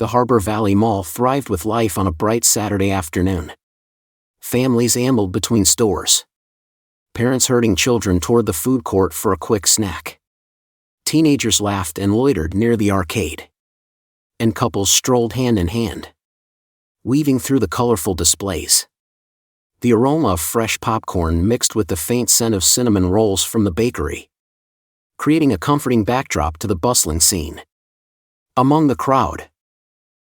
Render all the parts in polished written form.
The Harbor Valley Mall thrived with life on a bright Saturday afternoon. Families ambled between stores. Parents herding children toward the food court for a quick snack. Teenagers laughed and loitered near the arcade. And couples strolled hand in hand, weaving through the colorful displays. The aroma of fresh popcorn mixed with the faint scent of cinnamon rolls from the bakery, creating a comforting backdrop to the bustling scene. Among the crowd,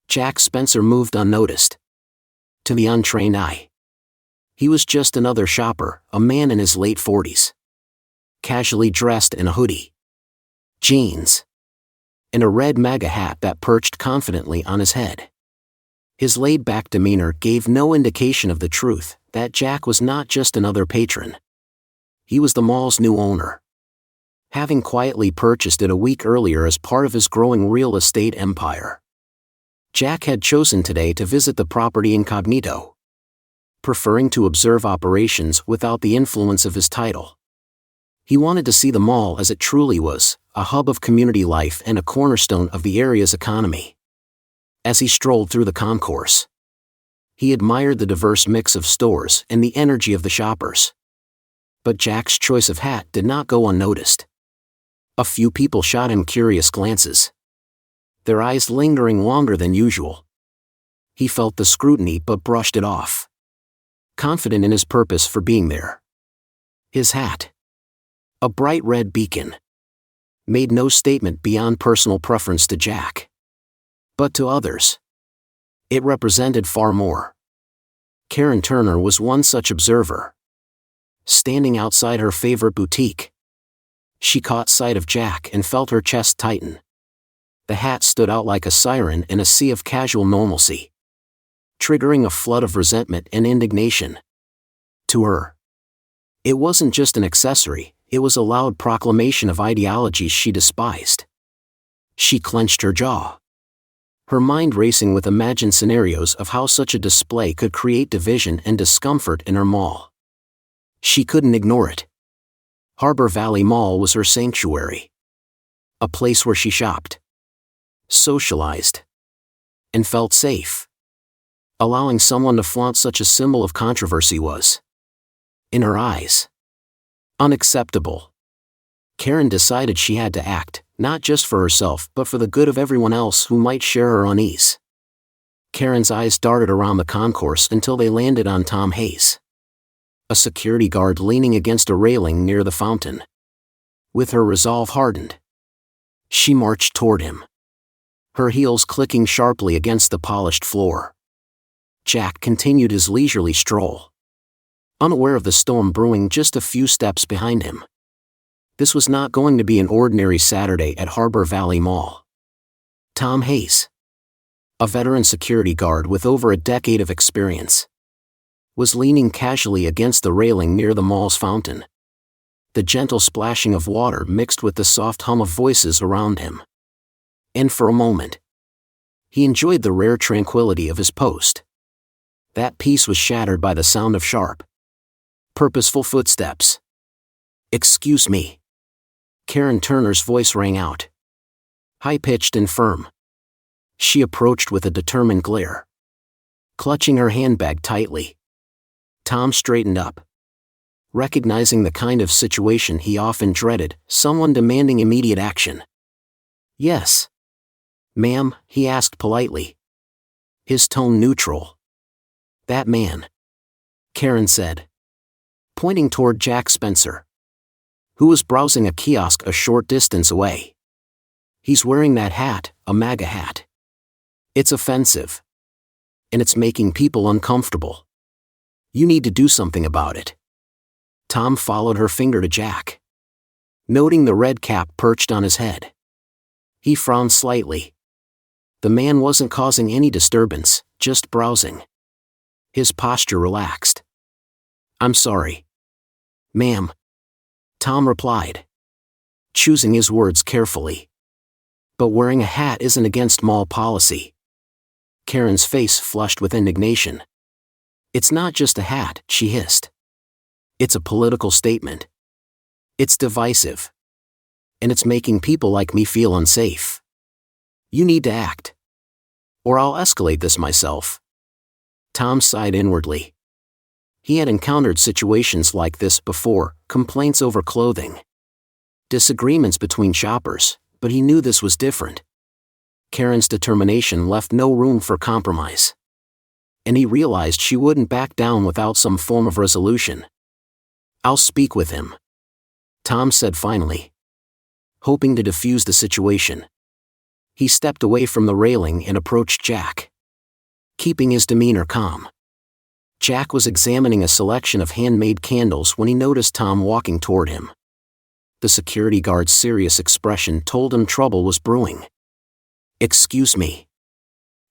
Jack Spencer moved unnoticed. To the untrained eye, he was just another shopper, a man in his late 40s. Casually dressed in a hoodie, jeans, and a red MAGA hat that perched confidently on his head. His laid-back demeanor gave no indication of the truth, that Jack was not just another patron. He was the mall's new owner, having quietly purchased it a week earlier as part of his growing real estate empire. Jack had chosen today to visit the property incognito, preferring to observe operations without the influence of his title. He wanted to see the mall as it truly was, a hub of community life and a cornerstone of the area's economy. As he strolled through the concourse, he admired the diverse mix of stores and the energy of the shoppers. But Jack's choice of hat did not go unnoticed. A few people shot him curious glances, their eyes lingering longer than usual. He felt the scrutiny but brushed it off, confident in his purpose for being there. His hat, a bright red beacon, made no statement beyond personal preference to Jack. But to others, it represented far more. Karen Turner was one such observer. Standing outside her favorite boutique, she caught sight of Jack and felt her chest tighten. The hat stood out like a siren in a sea of casual normalcy, triggering a flood of resentment and indignation. To her, it wasn't just an accessory, it was a loud proclamation of ideologies she despised. She clenched her jaw, her mind racing with imagined scenarios of how such a display could create division and discomfort in her mall. She couldn't ignore it. Harbor Valley Mall was her sanctuary, a place where she shopped, socialized, and felt safe. Allowing someone to flaunt such a symbol of controversy was, in her eyes, unacceptable. Karen decided she had to act, not just for herself but for the good of everyone else who might share her unease. Karen's eyes darted around the concourse until they landed on Tom Hayes, a security guard leaning against a railing near the fountain. With her resolve hardened, she marched toward him, her heels clicking sharply against the polished floor. Jack continued his leisurely stroll, unaware of the storm brewing just a few steps behind him. This was not going to be an ordinary Saturday at Harbor Valley Mall. Tom Hayes, a veteran security guard with over a decade of experience, was leaning casually against the railing near the mall's fountain. The gentle splashing of water mixed with the soft hum of voices around him. And for a moment, he enjoyed the rare tranquility of his post. That peace was shattered by the sound of sharp, purposeful footsteps. "Excuse me." Karen Turner's voice rang out, high-pitched and firm. She approached with a determined glare, clutching her handbag tightly. Tom straightened up, recognizing the kind of situation he often dreaded, someone demanding immediate action. "Yes, ma'am," he asked politely, his tone neutral. "That man," Karen said, pointing toward Jack Spencer, who was browsing a kiosk a short distance away. "He's wearing that hat, a MAGA hat. It's offensive. And it's making people uncomfortable. You need to do something about it." Tom followed her finger to Jack, noting the red cap perched on his head. He frowned slightly. The man wasn't causing any disturbance, just browsing. His posture relaxed. "I'm sorry, ma'am," Tom replied, choosing his words carefully. "But wearing a hat isn't against mall policy." Karen's face flushed with indignation. "It's not just a hat," she hissed. "It's a political statement. It's divisive. And it's making people like me feel unsafe. You need to act." Or I'll escalate this myself. Tom sighed inwardly. He had encountered situations like this before, complaints over clothing, disagreements between shoppers, but he knew this was different. Karen's determination left no room for compromise. And he realized she wouldn't back down without some form of resolution. I'll speak with him, Tom said finally, hoping to defuse the situation. He stepped away from the railing and approached Jack, keeping his demeanor calm. Jack was examining a selection of handmade candles when he noticed Tom walking toward him. The security guard's serious expression told him trouble was brewing. Excuse me,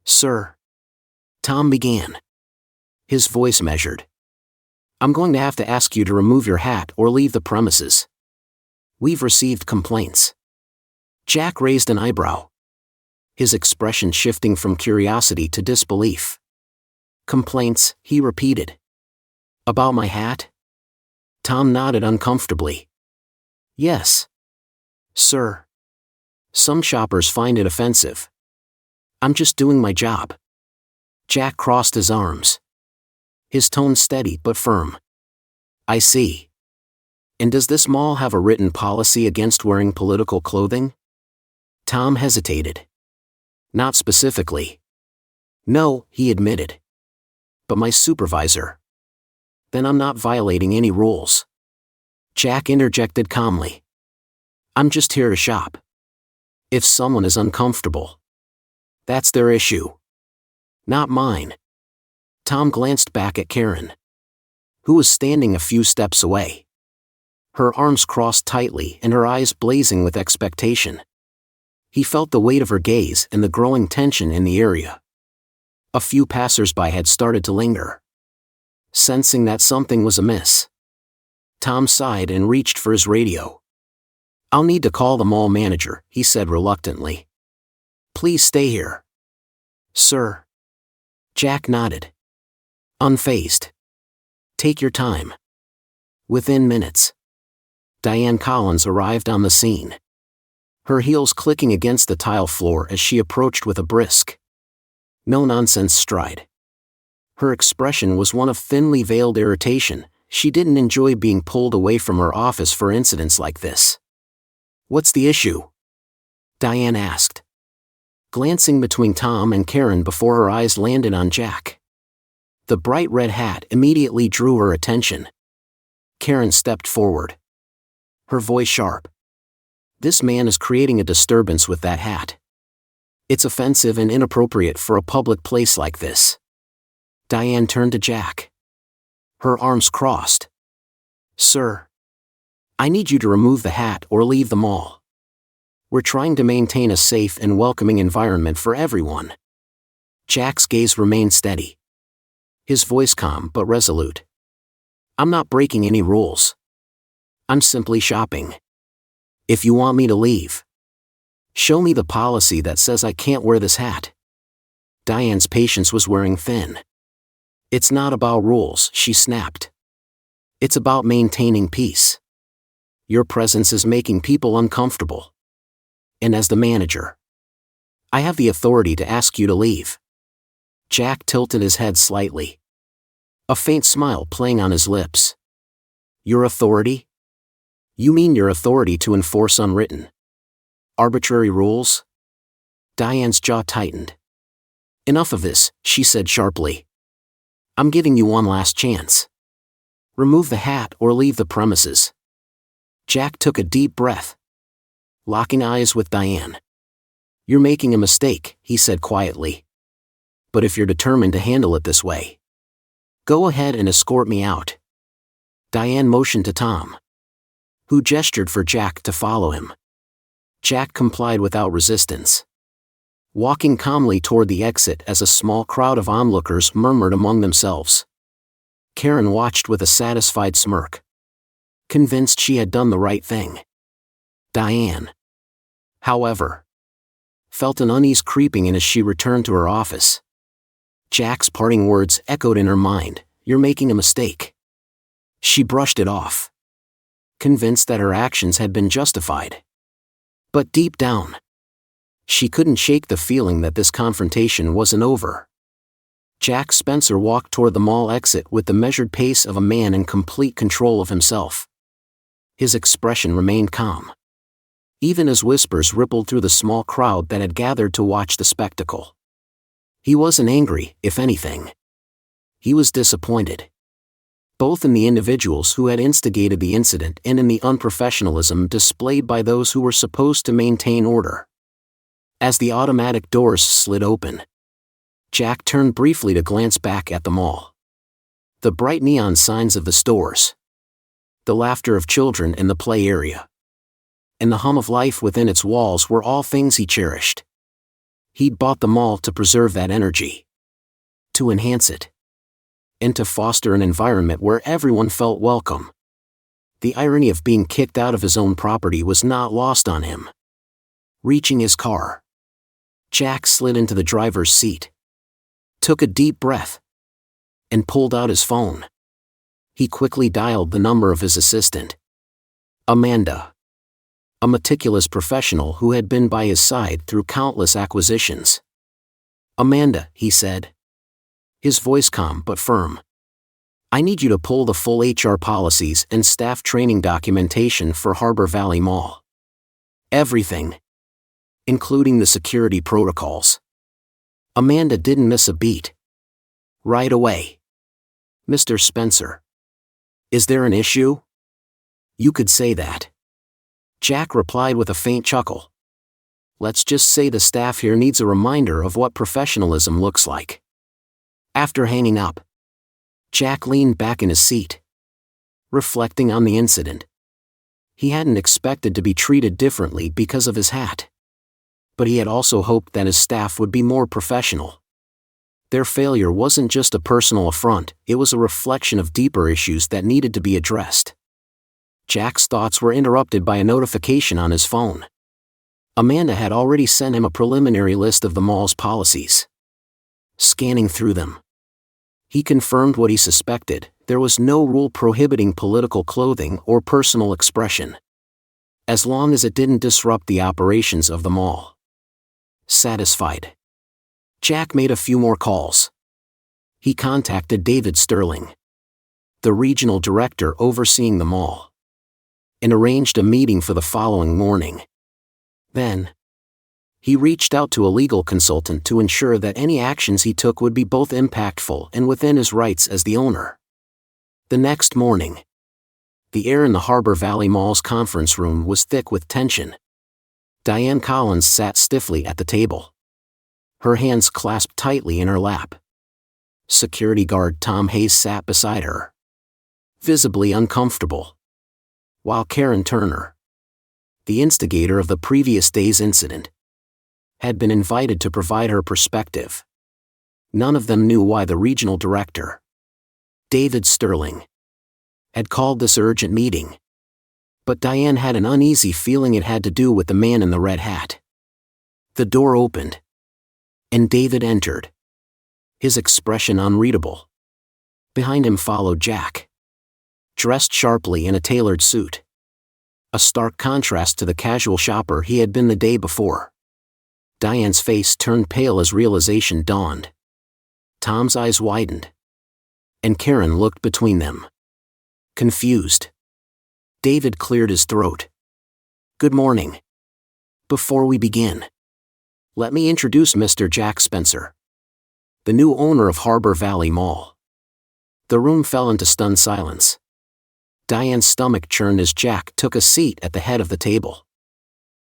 sir, Tom began, his voice measured. I'm going to have to ask you to remove your hat or leave the premises. We've received complaints. Jack raised an eyebrow, his expression shifting from curiosity to disbelief. Complaints, he repeated. About my hat? Tom nodded uncomfortably. Yes, sir. Some shoppers find it offensive. I'm just doing my job. Jack crossed his arms, his tone steady but firm. I see. And does this mall have a written policy against wearing political clothing? Tom hesitated. Not specifically. No, he admitted. But my supervisor. Then I'm not violating any rules. Jack interjected calmly. I'm just here to shop. If someone is uncomfortable, that's their issue, not mine. Tom glanced back at Karen, who was standing a few steps away, her arms crossed tightly and her eyes blazing with expectation. He felt the weight of her gaze and the growing tension in the area. A few passers-by had started to linger, sensing that something was amiss. Tom sighed and reached for his radio. I'll need to call the mall manager, he said reluctantly. Please stay here, sir. Jack nodded, unfazed. Take your time. Within minutes, Diane Collins arrived on the scene, her heels clicking against the tile floor as she approached with a brisk, no-nonsense stride. Her expression was one of thinly veiled irritation. She didn't enjoy being pulled away from her office for incidents like this. What's the issue? Diane asked, glancing between Tom and Karen before her eyes landed on Jack. The bright red hat immediately drew her attention. Karen stepped forward, her voice sharp. This man is creating a disturbance with that hat. It's offensive and inappropriate for a public place like this. Diane turned to Jack, her arms crossed. Sir, I need you to remove the hat or leave the mall. We're trying to maintain a safe and welcoming environment for everyone. Jack's gaze remained steady, his voice calm but resolute. I'm not breaking any rules. I'm simply shopping. If you want me to leave, show me the policy that says I can't wear this hat. Diane's patience was wearing thin. It's not about rules, she snapped. It's about maintaining peace. Your presence is making people uncomfortable. And as the manager, I have the authority to ask you to leave. Jack tilted his head slightly, a faint smile playing on his lips. Your authority? You mean your authority to enforce unwritten, arbitrary rules? Diane's jaw tightened. Enough of this, she said sharply. I'm giving you one last chance. Remove the hat or leave the premises. Jack took a deep breath, locking eyes with Diane. You're making a mistake, he said quietly. But if you're determined to handle it this way, go ahead and escort me out. Diane motioned to Tom, who gestured for Jack to follow him. Jack complied without resistance, walking calmly toward the exit as a small crowd of onlookers murmured among themselves. Karen watched with a satisfied smirk, convinced she had done the right thing. Diane, however, felt an unease creeping in as she returned to her office. Jack's parting words echoed in her mind, "You're making a mistake." She brushed it off, convinced that her actions had been justified. But deep down, She couldn't shake the feeling that this confrontation wasn't over. Jack Spencer walked toward the mall exit with the measured pace of a man in complete control of himself. His expression remained calm, even as whispers rippled through the small crowd that had gathered to watch the spectacle. He wasn't angry, if anything. He was disappointed, both in the individuals who had instigated the incident and in the unprofessionalism displayed by those who were supposed to maintain order. As the automatic doors slid open, Jack turned briefly to glance back at the mall. The bright neon signs of the stores, the laughter of children in the play area, and the hum of life within its walls were all things he cherished. He'd bought the mall to preserve that energy, to enhance it, and to foster an environment where everyone felt welcome. The irony of being kicked out of his own property was not lost on him. Reaching his car, Jack slid into the driver's seat, took a deep breath, and pulled out his phone. He quickly dialed the number of his assistant, Amanda, a meticulous professional who had been by his side through countless acquisitions. "Amanda," he said, his voice calm but firm. "I need you to pull the full HR policies and staff training documentation for Harbor Valley Mall. Everything, including the security protocols." Amanda didn't miss a beat. "Right away. Mr. Spencer. Is there an issue?" "You could say that." Jack replied with a faint chuckle. "Let's just say the staff here needs a reminder of what professionalism looks like." After hanging up, Jack leaned back in his seat, reflecting on the incident. He hadn't expected to be treated differently because of his hat, but he had also hoped that his staff would be more professional. Their failure wasn't just a personal affront, it was a reflection of deeper issues that needed to be addressed. Jack's thoughts were interrupted by a notification on his phone. Amanda had already sent him a preliminary list of the mall's policies. Scanning through them, he confirmed what he suspected: there was no rule prohibiting political clothing or personal expression, as long as it didn't disrupt the operations of the mall. Satisfied, Jack made a few more calls. He contacted David Sterling, the regional director overseeing the mall, and arranged a meeting for the following morning. Then, he reached out to a legal consultant to ensure that any actions he took would be both impactful and within his rights as the owner. The next morning, the air in the Harbor Valley Mall's conference room was thick with tension. Diane Collins sat stiffly at the table, her hands clasped tightly in her lap. Security guard Tom Hayes sat beside her, visibly uncomfortable, while Karen Turner, the instigator of the previous day's incident, had been invited to provide her perspective. None of them knew why the regional director, David Sterling, had called this urgent meeting. But Diane had an uneasy feeling it had to do with the man in the red hat. The door opened, and David entered, his expression unreadable. Behind him followed Jack, dressed sharply in a tailored suit, a stark contrast to the casual shopper he had been the day before. Diane's face turned pale as realization dawned. Tom's eyes widened, and Karen looked between them, confused. David cleared his throat. "Good morning. Before we begin, let me introduce Mr. Jack Spencer, the new owner of Harbor Valley Mall." The room fell into stunned silence. Diane's stomach churned as Jack took a seat at the head of the table,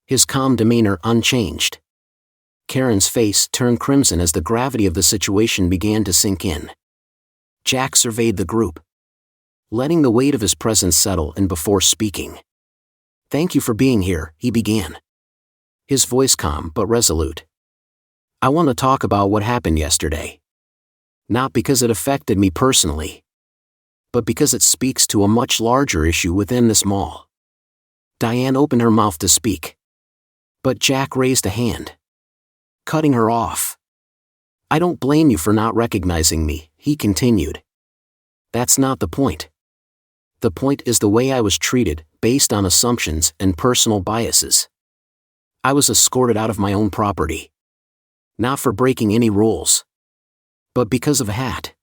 his calm demeanor unchanged. Karen's face turned crimson as the gravity of the situation began to sink in. Jack surveyed the group, letting the weight of his presence settle in before speaking. "Thank you for being here," he began, his voice calm but resolute. "I want to talk about what happened yesterday. Not because it affected me personally, but because it speaks to a much larger issue within this mall." Diane opened her mouth to speak, but Jack raised a hand, cutting her off. "I don't blame you for not recognizing me," he continued. "That's not the point. The point is the way I was treated, based on assumptions and personal biases. I was escorted out of my own property. Not for breaking any rules, but because of a hat.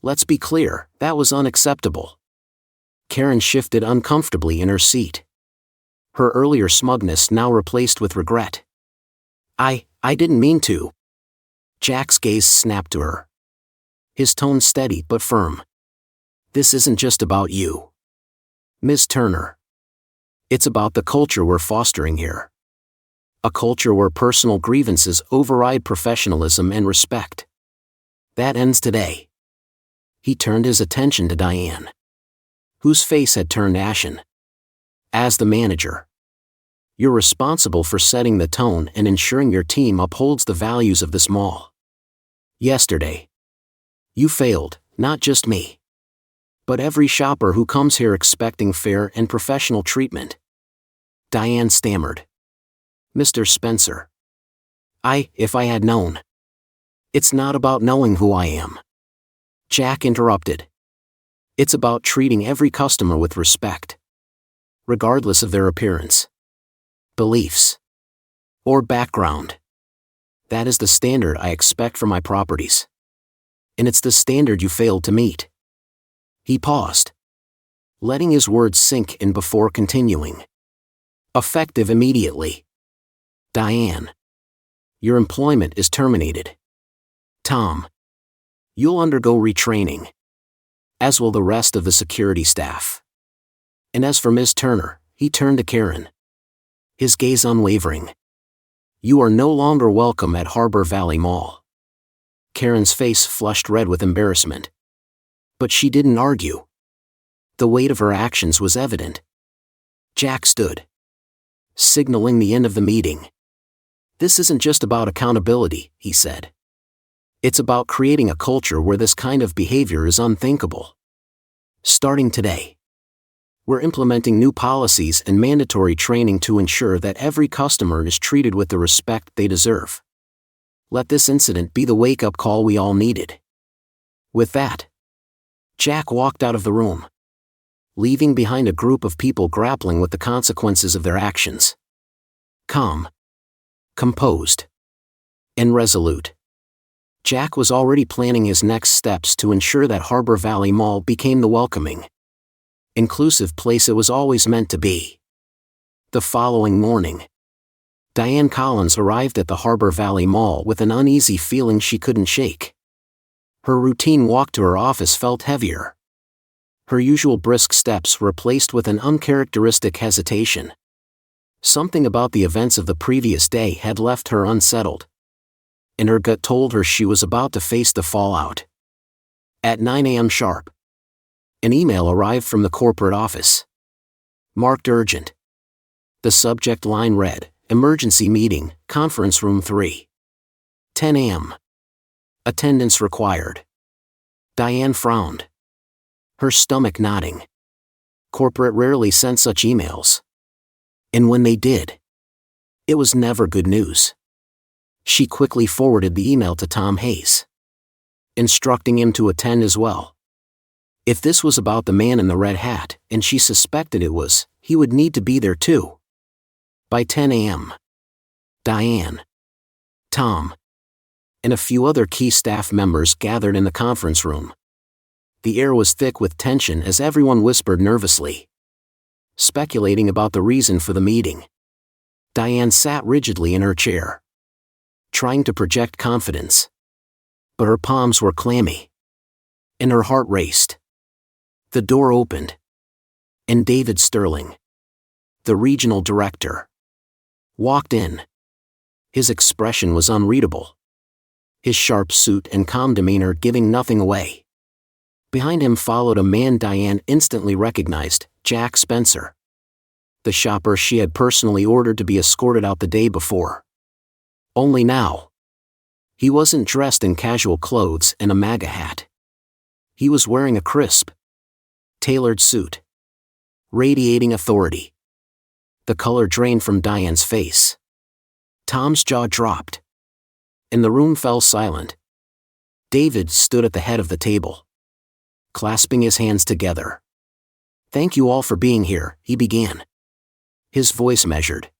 Let's be clear, that was unacceptable. Karen shifted uncomfortably in her seat. Her earlier smugness now replaced with regret. I didn't mean to. Jack's gaze snapped to her. His tone steady but firm. This isn't just about you, Ms. Turner. It's about the culture we're fostering here. A culture where personal grievances override professionalism and respect. That ends today. He turned his attention to Diane, whose face had turned ashen. As the manager, you're responsible for setting the tone and ensuring your team upholds the values of this mall. Yesterday, you failed, not just me, but every shopper who comes here expecting fair and professional treatment. Diane stammered. Mr. Spencer. If I had known. It's not about knowing who I am. Jack interrupted. It's about treating every customer with respect, regardless of their appearance, beliefs, or background. That is the standard I expect from my properties. And it's the standard you failed to meet. He paused, letting his words sink in before continuing. Effective immediately. Diane. Your employment is terminated. Tom. You'll undergo retraining, as will the rest of the security staff. And as for Ms. Turner, he turned to Karen, his gaze unwavering. You are no longer welcome at Harbor Valley Mall. Karen's face flushed red with embarrassment. But she didn't argue. The weight of her actions was evident. Jack stood, signaling the end of the meeting. This isn't just about accountability, he said. It's about creating a culture where this kind of behavior is unthinkable. Starting today, we're implementing new policies and mandatory training to ensure that every customer is treated with the respect they deserve. Let this incident be the wake-up call we all needed. With that, Jack walked out of the room, leaving behind a group of people grappling with the consequences of their actions. Calm, composed, and resolute, Jack was already planning his next steps to ensure that Harbor Valley Mall became the welcoming, inclusive place it was always meant to be. The following morning, Diane Collins arrived at the Harbor Valley Mall with an uneasy feeling she couldn't shake. Her routine walk to her office felt heavier. Her usual brisk steps replaced with an uncharacteristic hesitation. Something about the events of the previous day had left her unsettled, and her gut told her she was about to face the fallout. At 9 a.m. sharp, an email arrived from the corporate office, marked urgent. The subject line read, Emergency Meeting, Conference Room 3. 10 a.m. Attendance required. Diane frowned, her stomach knotting. Corporate rarely sent such emails. And when they did, it was never good news. She quickly forwarded the email to Tom Hayes, instructing him to attend as well. If this was about the man in the red hat, and she suspected it was, he would need to be there too. By 10 a.m., Diane, Tom, and a few other key staff members gathered in the conference room. The air was thick with tension as everyone whispered nervously, speculating about the reason for the meeting. Diane sat rigidly in her chair, trying to project confidence. But her palms were clammy, and her heart raced. The door opened, and David Sterling, the regional director, walked in. His expression was unreadable, his sharp suit and calm demeanor giving nothing away. Behind him followed a man Diane instantly recognized, Jack Spencer, the shopper she had personally ordered to be escorted out the day before. Only now, he wasn't dressed in casual clothes and a MAGA hat. He was wearing a crisp, tailored suit, radiating authority. The color drained from Diane's face. Tom's jaw dropped, and the room fell silent. David stood at the head of the table, clasping his hands together. Thank you all for being here, he began, his voice measured.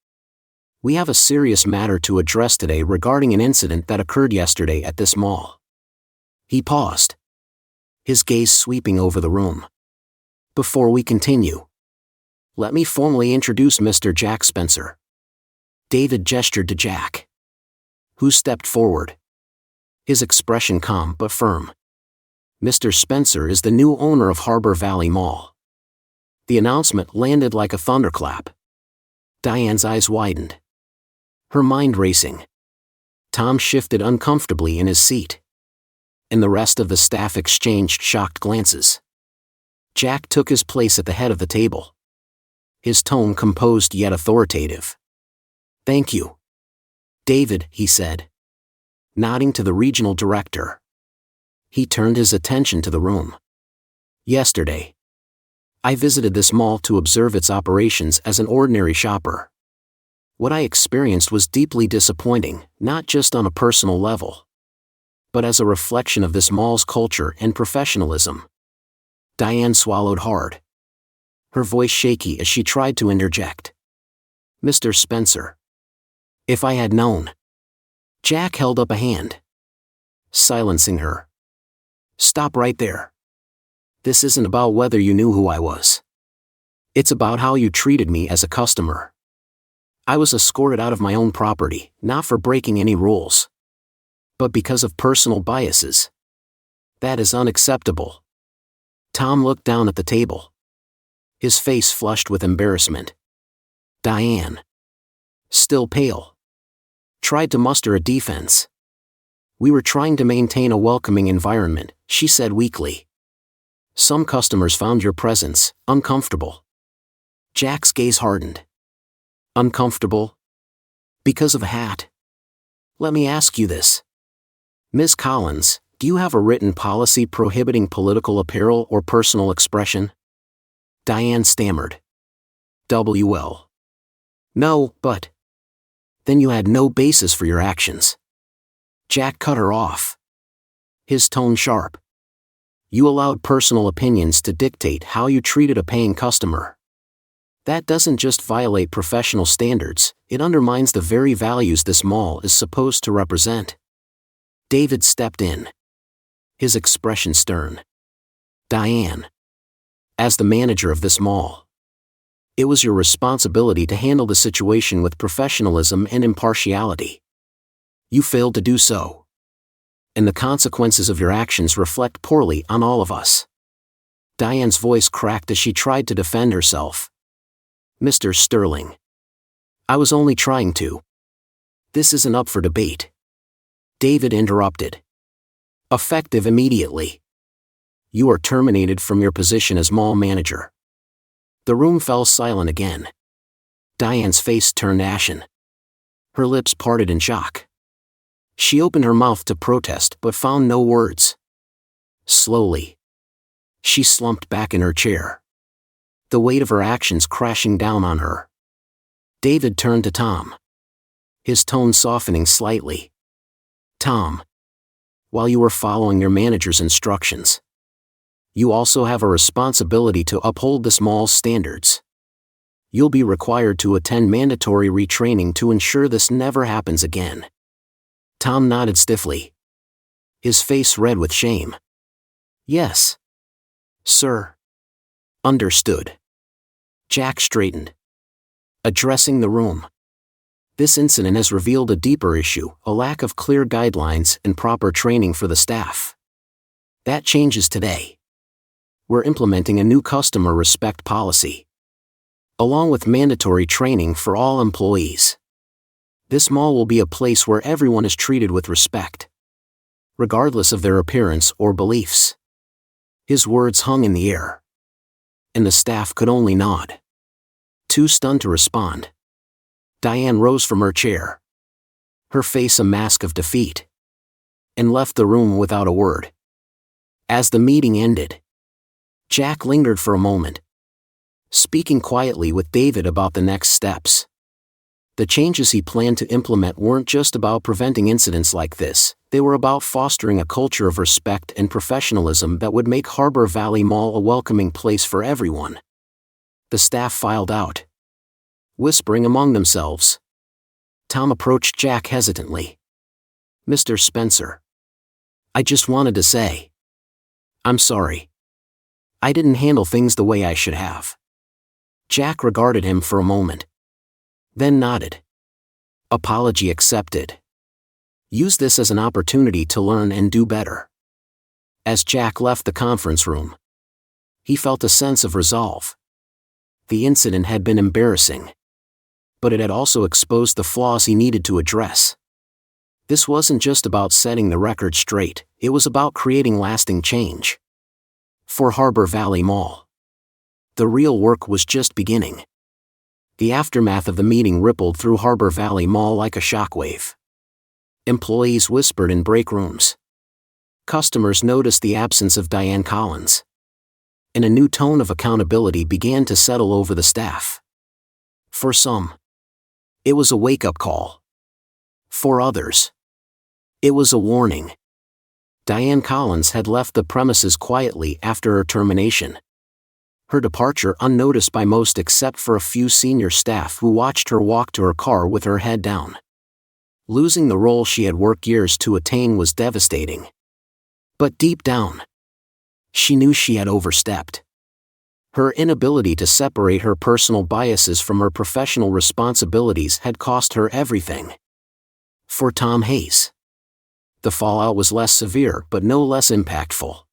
We have a serious matter to address today regarding an incident that occurred yesterday at this mall. He paused, his gaze sweeping over the room. Before we continue, let me formally introduce Mr. Jack Spencer. David gestured to Jack, who stepped forward, his expression calm but firm. Mr. Spencer is the new owner of Harbor Valley Mall. The announcement landed like a thunderclap. Diane's eyes widened, her mind racing. Tom shifted uncomfortably in his seat, and the rest of the staff exchanged shocked glances. Jack took his place at the head of the table, his tone composed yet authoritative. "Thank you, David," he said, nodding to the regional director. He turned his attention to the room. "Yesterday, I visited this mall to observe its operations as an ordinary shopper. What I experienced was deeply disappointing, not just on a personal level, but as a reflection of this mall's culture and professionalism." Diane swallowed hard, her voice shaky as she tried to interject. "Mr. Spencer, if I had known..." Jack held up a hand, silencing her. "Stop right there. This isn't about whether you knew who I was. It's about how you treated me as a customer. I was escorted out of my own property, not for breaking any rules, but because of personal biases. That is unacceptable." Tom looked down at the table, his face flushed with embarrassment. Diane, still pale, tried to muster a defense. "We were trying to maintain a welcoming environment," she said weakly. "Some customers found your presence uncomfortable." Jack's gaze hardened. "Uncomfortable? Because of a hat? Let me ask you this. Ms. Collins, do you have a written policy prohibiting political apparel or personal expression?" Diane stammered. "Well, no, but..." "Then you had no basis for your actions." Jack cut her off, his tone sharp. "You allowed personal opinions to dictate how you treated a paying customer. That doesn't just violate professional standards, it undermines the very values this mall is supposed to represent." David stepped in, his expression stern. "Diane, as the manager of this mall, it was your responsibility to handle the situation with professionalism and impartiality. You failed to do so, and the consequences of your actions reflect poorly on all of us." Diane's voice cracked as she tried to defend herself. "Mr. Sterling, I was only trying to..." "This isn't up for debate," David interrupted. "Effective immediately. You are terminated from your position as mall manager." The room fell silent again. Diane's face turned ashen, her lips parted in shock. She opened her mouth to protest but found no words. Slowly, she slumped back in her chair, the weight of her actions crashing down on her. David turned to Tom, his tone softening slightly. "Tom, while you were following your manager's instructions, you also have a responsibility to uphold this mall's standards. You'll be required to attend mandatory retraining to ensure this never happens again." Tom nodded stiffly, his face red with shame. "Yes, sir." "Understood." Jack straightened, addressing the room. "This incident has revealed a deeper issue, a lack of clear guidelines and proper training for the staff. That changes today. We're implementing a new customer respect policy, along with mandatory training for all employees. This mall will be a place where everyone is treated with respect, regardless of their appearance or beliefs." His words hung in the air, and the staff could only nod, too stunned to respond. Diane rose from her chair, her face a mask of defeat, and left the room without a word. As the meeting ended, Jack lingered for a moment, speaking quietly with David about the next steps. The changes he planned to implement weren't just about preventing incidents like this, they were about fostering a culture of respect and professionalism that would make Harbor Valley Mall a welcoming place for everyone. The staff filed out, whispering among themselves, Tom approached Jack hesitantly. "Mr. Spencer. I just wanted to say. I'm sorry. I didn't handle things the way I should have." Jack regarded him for a moment. Then nodded. "Apology accepted. Use this as an opportunity to learn and do better." As Jack left the conference room, he felt a sense of resolve. The incident had been embarrassing, but it had also exposed the flaws he needed to address. This wasn't just about setting the record straight, it was about creating lasting change. For Harbor Valley Mall, the real work was just beginning. The aftermath of the meeting rippled through Harbor Valley Mall like a shockwave. Employees whispered in break rooms. Customers noticed the absence of Diane Collins. And a new tone of accountability began to settle over the staff. For some, it was a wake-up call. For others, it was a warning. Diane Collins had left the premises quietly after her termination. Her departure unnoticed by most except for a few senior staff who watched her walk to her car with her head down. Losing the role she had worked years to attain was devastating. But deep down, she knew she had overstepped. Her inability to separate her personal biases from her professional responsibilities had cost her everything. For Tom Hayes, the fallout was less severe but no less impactful.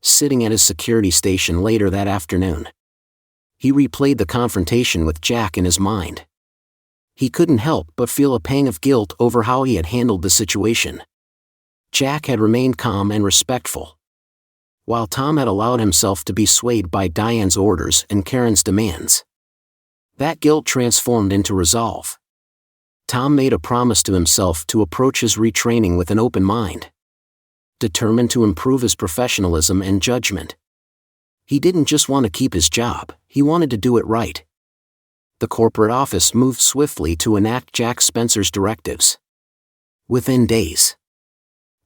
Sitting at his security station later that afternoon, he replayed the confrontation with Jack in his mind. He couldn't help but feel a pang of guilt over how he had handled the situation. Jack had remained calm and respectful, while Tom had allowed himself to be swayed by Diane's orders and Karen's demands. That guilt transformed into resolve. Tom made a promise to himself to approach his retraining with an open mind, determined to improve his professionalism and judgment. He didn't just want to keep his job, he wanted to do it right. The corporate office moved swiftly to enact Jack Spencer's directives. Within days,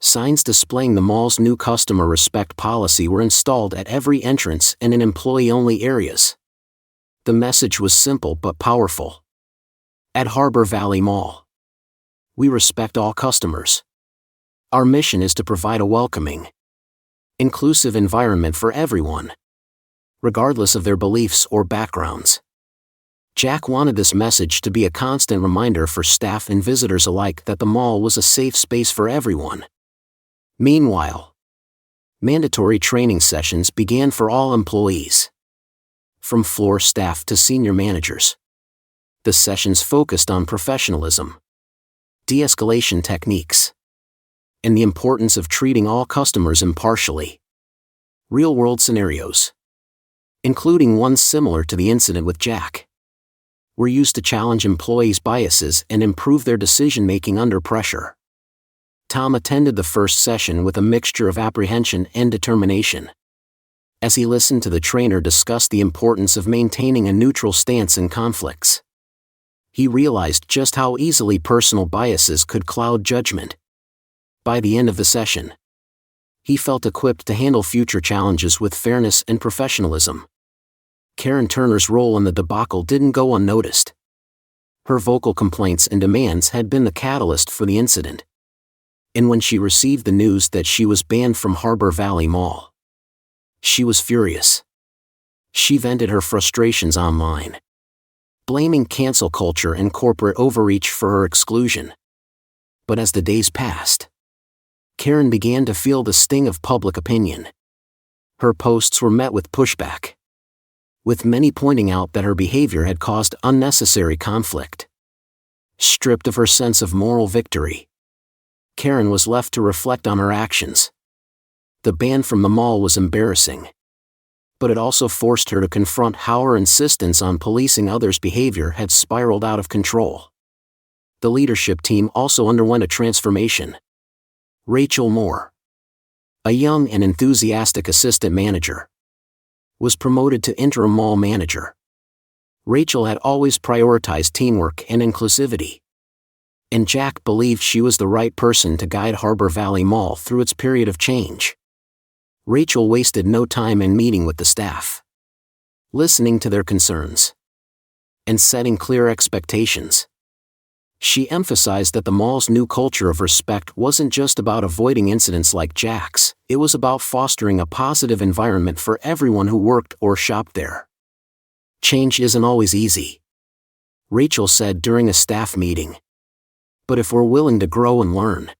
signs displaying the mall's new customer respect policy were installed at every entrance and in employee-only areas. The message was simple but powerful. At Harbor Valley Mall, we respect all customers. Our mission is to provide a welcoming, inclusive environment for everyone, regardless of their beliefs or backgrounds. Jack wanted this message to be a constant reminder for staff and visitors alike that the mall was a safe space for everyone. Meanwhile, mandatory training sessions began for all employees, from floor staff to senior managers. The sessions focused on professionalism, de-escalation techniques, and the importance of treating all customers impartially. Real-world scenarios, including one similar to the incident with Jack, were used to challenge employees' biases and improve their decision-making under pressure. Tom attended the first session with a mixture of apprehension and determination. As he listened to the trainer discuss the importance of maintaining a neutral stance in conflicts, he realized just how easily personal biases could cloud judgment. By the end of the session, he felt equipped to handle future challenges with fairness and professionalism. Karen Turner's role in the debacle didn't go unnoticed. Her vocal complaints and demands had been the catalyst for the incident. And when she received the news that she was banned from Harbor Valley Mall, she was furious. She vented her frustrations online, blaming cancel culture and corporate overreach for her exclusion. But as the days passed, Karen began to feel the sting of public opinion. Her posts were met with pushback, with many pointing out that her behavior had caused unnecessary conflict. Stripped of her sense of moral victory, Karen was left to reflect on her actions. The ban from the mall was embarrassing, but it also forced her to confront how her insistence on policing others' behavior had spiraled out of control. The leadership team also underwent a transformation. Rachel Moore, a young and enthusiastic assistant manager, was promoted to interim mall manager. Rachel had always prioritized teamwork and inclusivity, and Jack believed she was the right person to guide Harbor Valley Mall through its period of change. Rachel wasted no time in meeting with the staff, listening to their concerns, and setting clear expectations. She emphasized that the mall's new culture of respect wasn't just about avoiding incidents like Jack's, it was about fostering a positive environment for everyone who worked or shopped there. Change isn't always easy, Rachel said during a staff meeting. But if we're willing to grow and learn,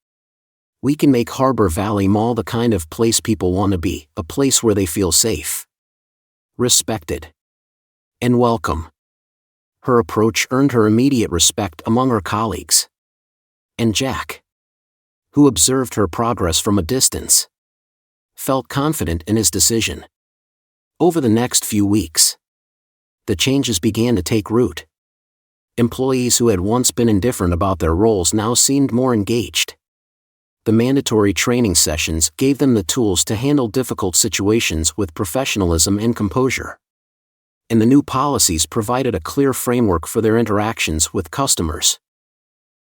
we can make Harbor Valley Mall the kind of place people want to be, a place where they feel safe, respected, and welcome. Her approach earned her immediate respect among her colleagues. And Jack, who observed her progress from a distance, felt confident in his decision. Over the next few weeks, the changes began to take root. Employees who had once been indifferent about their roles now seemed more engaged. The mandatory training sessions gave them the tools to handle difficult situations with professionalism and composure. And the new policies provided a clear framework for their interactions with customers.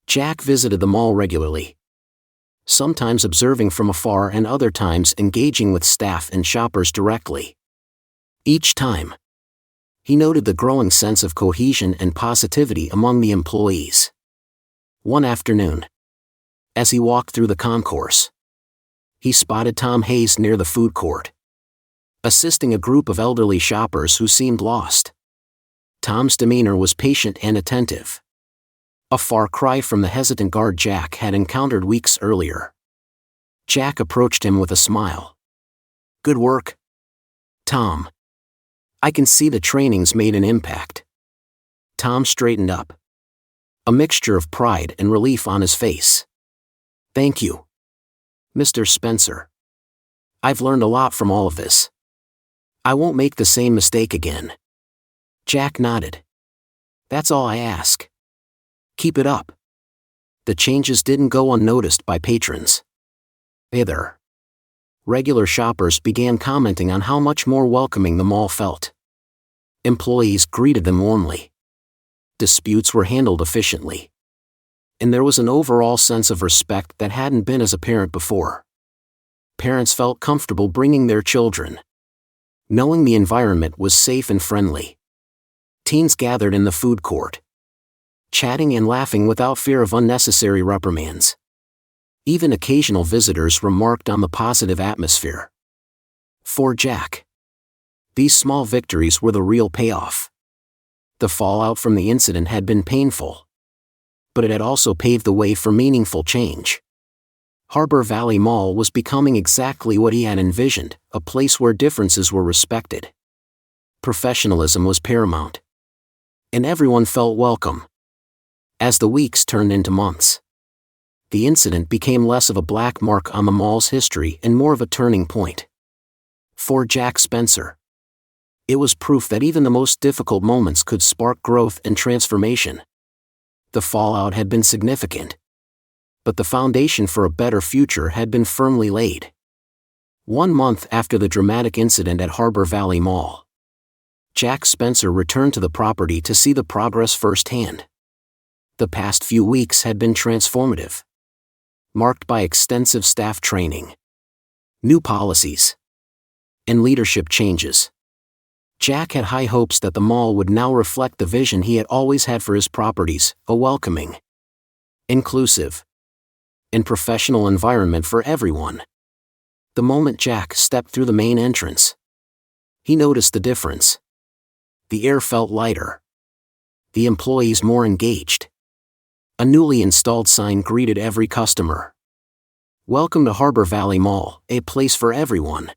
Jack visited the mall regularly, sometimes observing from afar and other times engaging with staff and shoppers directly. Each time, he noted the growing sense of cohesion and positivity among the employees. One afternoon, as he walked through the concourse, he spotted Tom Hayes near the food court, assisting a group of elderly shoppers who seemed lost. Tom's demeanor was patient and attentive, a far cry from the hesitant guard Jack had encountered weeks earlier. Jack approached him with a smile. "Good work, Tom. I can see the training's made an impact." Tom straightened up, a mixture of pride and relief on his face. "Thank you, Mr. Spencer. I've learned a lot from all of this. I won't make the same mistake again." Jack nodded. "That's all I ask. Keep it up." The changes didn't go unnoticed by patrons. Either. Regular shoppers began commenting on how much more welcoming the mall felt. Employees greeted them warmly. Disputes were handled efficiently. And there was an overall sense of respect that hadn't been as apparent before. Parents felt comfortable bringing their children, knowing the environment was safe and friendly. Teens gathered in the food court, chatting and laughing without fear of unnecessary reprimands. Even occasional visitors remarked on the positive atmosphere. For Jack, these small victories were the real payoff. The fallout from the incident had been painful, but it had also paved the way for meaningful change. Harbor Valley Mall was becoming exactly what he had envisioned, a place where differences were respected. Professionalism was paramount, and everyone felt welcome. As the weeks turned into months, the incident became less of a black mark on the mall's history and more of a turning point. For Jack Spencer, it was proof that even the most difficult moments could spark growth and transformation. The fallout had been significant, but the foundation for a better future had been firmly laid. 1 month after the dramatic incident at Harbor Valley Mall, Jack Spencer returned to the property to see the progress firsthand. The past few weeks had been transformative, marked by extensive staff training, new policies, and leadership changes. Jack had high hopes that the mall would now reflect the vision he had always had for his properties, a welcoming, inclusive, and professional environment for everyone. The moment Jack stepped through the main entrance, he noticed the difference. The air felt lighter, the employees more engaged. A newly installed sign greeted every customer. "Welcome to Harbor Valley Mall, a place for everyone.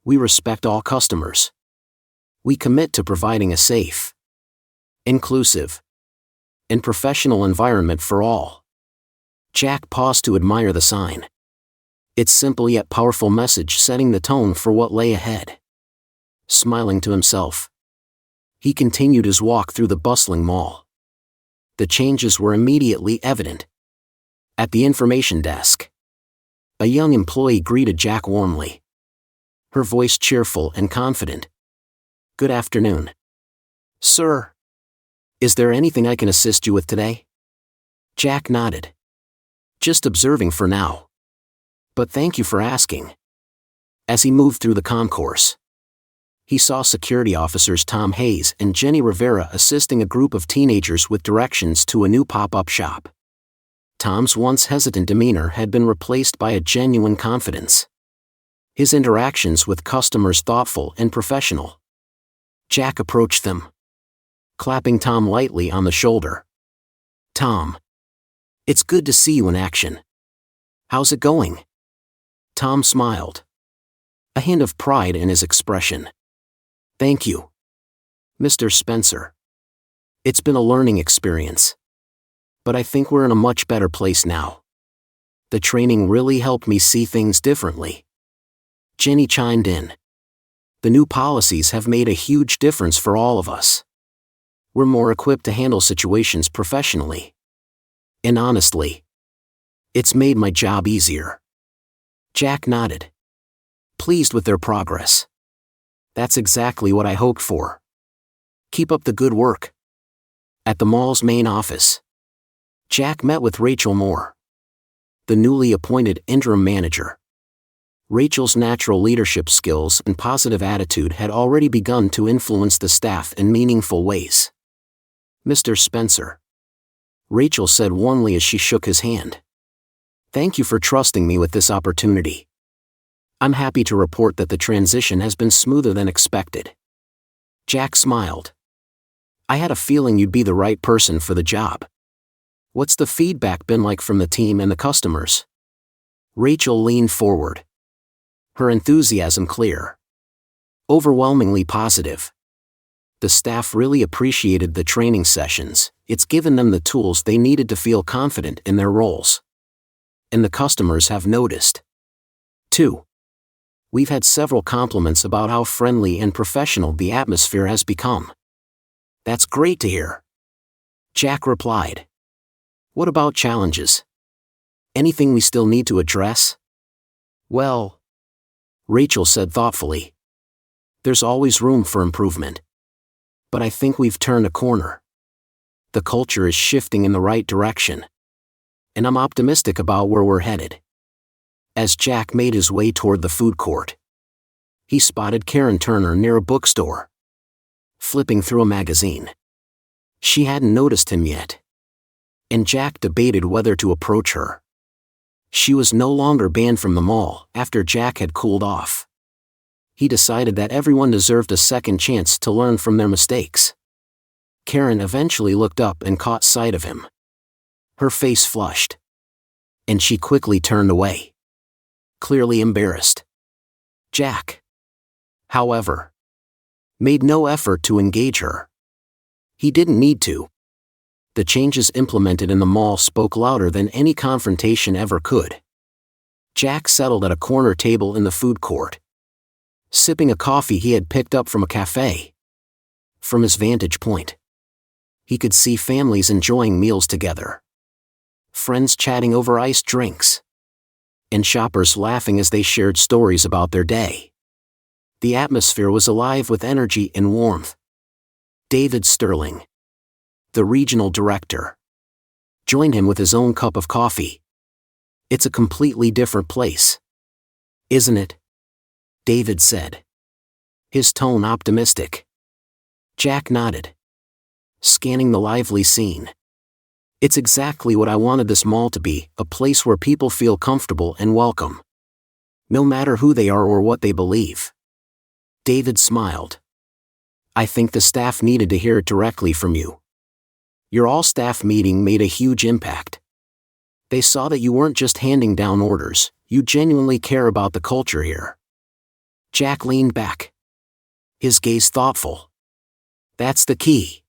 We respect all customers. We commit to providing a safe, inclusive, and professional environment for all." Jack paused to admire the sign. Its simple yet powerful message setting the tone for what lay ahead. Smiling to himself, he continued his walk through the bustling mall. The changes were immediately evident. At the information desk, a young employee greeted Jack warmly, her voice cheerful and confident. "Good afternoon, sir. Is there anything I can assist you with today?" Jack nodded. "Just observing for now. But thank you for asking." As he moved through the concourse, He saw security officers Tom Hayes and Jenny Rivera assisting a group of teenagers with directions to a new pop-up shop. Tom's once hesitant demeanor had been replaced by a genuine confidence. His interactions with customers thoughtful and professional. Jack approached them, clapping Tom lightly on the shoulder. "Tom. It's good to see you in action. How's it going?" Tom smiled, a hint of pride in his expression. "Thank you, Mr. Spencer. It's been a learning experience. But I think we're in a much better place now. The training really helped me see things differently." Jenny chimed in. "The new policies have made a huge difference for all of us. We're more equipped to handle situations professionally. And honestly, it's made my job easier." Jack nodded, pleased with their progress. "That's exactly what I hoped for. Keep up the good work." At the mall's main office, Jack met with Rachel Moore, the newly appointed interim manager. Rachel's natural leadership skills and positive attitude had already begun to influence the staff in meaningful ways. "Mr. Spencer," Rachel said warmly as she shook his hand. "Thank you for trusting me with this opportunity. I'm happy to report that the transition has been smoother than expected." Jack smiled. "I had a feeling you'd be the right person for the job. What's the feedback been like from the team and the customers?" Rachel leaned forward, her enthusiasm clear. "Overwhelmingly positive. The staff really appreciated the training sessions. It's given them the tools they needed to feel confident in their roles. And the customers have noticed, too. We've had several compliments about how friendly and professional the atmosphere has become." "That's great to hear," Jack replied. "What about challenges? Anything we still need to address?" "Well," Rachel said thoughtfully, "there's always room for improvement. But I think we've turned a corner. The culture is shifting in the right direction. And I'm optimistic about where we're headed." As Jack made his way toward the food court, he spotted Karen Turner near a bookstore, flipping through a magazine. She hadn't noticed him yet, and Jack debated whether to approach her. She was no longer banned from the mall after Jack had cooled off. He decided that everyone deserved a second chance to learn from their mistakes. Karen eventually looked up and caught sight of him. Her face flushed, and she quickly turned away, clearly embarrassed. Jack, however, made no effort to engage her. He didn't need to. The changes implemented in the mall spoke louder than any confrontation ever could. Jack settled at a corner table in the food court, sipping a coffee he had picked up from a cafe. From his vantage point, he could see families enjoying meals together, friends chatting over iced drinks, and shoppers laughing as they shared stories about their day. The atmosphere was alive with energy and warmth. David Sterling, the regional director, joined him with his own cup of coffee. "It's a completely different place, isn't it?" David said, his tone optimistic. Jack nodded, scanning the lively scene. "It's exactly what I wanted this mall to be, a place where people feel comfortable and welcome, no matter who they are or what they believe." David smiled. "I think the staff needed to hear it directly from you. Your all-staff meeting made a huge impact. They saw that you weren't just handing down orders, you genuinely care about the culture here." Jack leaned back, his gaze thoughtful. "That's the key,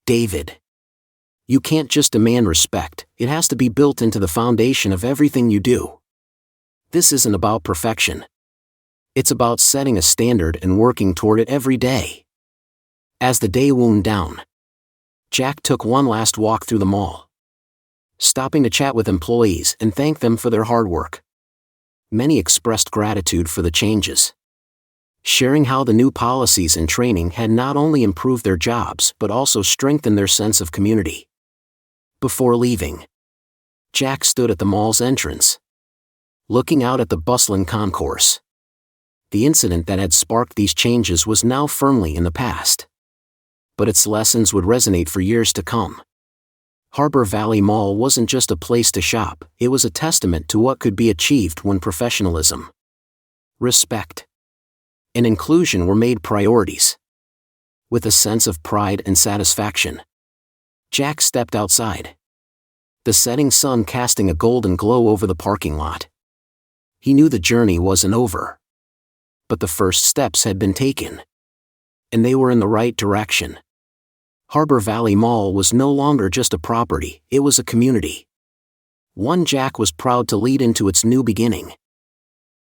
David. You can't just demand respect, it has to be built into the foundation of everything you do. This isn't about perfection. It's about setting a standard and working toward it every day." As the day wound down, Jack took one last walk through the mall, stopping to chat with employees and thank them for their hard work. Many expressed gratitude for the changes, sharing how the new policies and training had not only improved their jobs but also strengthened their sense of community. Before leaving, Jack stood at the mall's entrance, looking out at the bustling concourse. The incident that had sparked these changes was now firmly in the past. But its lessons would resonate for years to come. Harbor Valley Mall wasn't just a place to shop, it was a testament to what could be achieved when professionalism, respect, and inclusion were made priorities. With a sense of pride and satisfaction, Jack stepped outside, the setting sun casting a golden glow over the parking lot. He knew the journey wasn't over. But the first steps had been taken. And they were in the right direction. Harbor Valley Mall was no longer just a property, it was a community. One Jack was proud to lead into its new beginning.